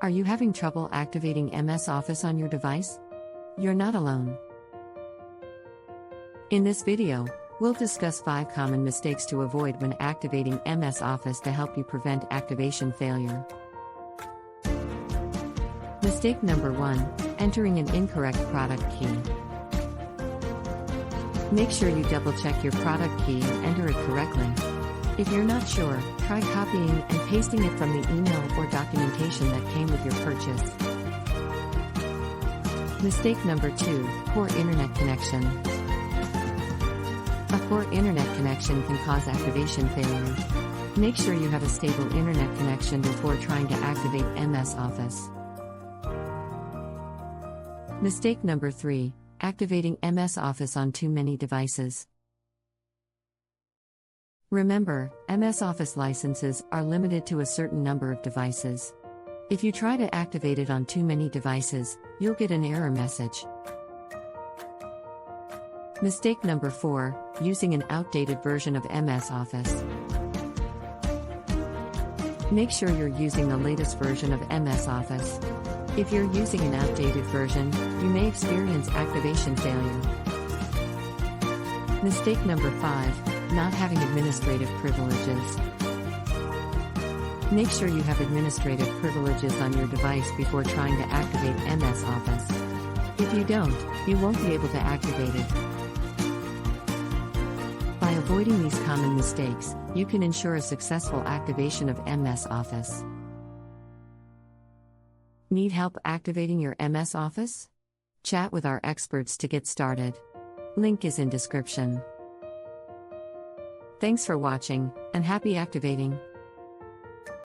Are you having trouble activating MS Office on your device? You're not alone. In this video, we'll discuss 5 common mistakes to avoid when activating MS Office to help you prevent activation failure. Mistake number 1: entering an incorrect product key. Make sure you double-check your product key and enter it correctly. If you're not sure, try copying and pasting it from the email or documentation that came with your purchase. Mistake number 2: poor internet connection. A poor internet connection can cause activation failure. Make sure you have a stable internet connection before trying to activate MS Office. Mistake number 3: activating MS Office on too many devices. Remember, MS Office licenses are limited to a certain number of devices. If you try to activate it on too many devices, you'll get an error message. Mistake number 4: using an outdated version of MS Office. Make sure you're using the latest version of MS Office. If you're using an outdated version, you may experience activation failure. Mistake number 5: not having administrative privileges. Make sure you have administrative privileges on your device before trying to activate MS Office. If you don't, you won't be able to activate it. By avoiding these common mistakes, you can ensure a successful activation of MS Office. Need help activating your MS Office? Chat with our experts to get started. Link is in description. Thanks for watching, and happy activating!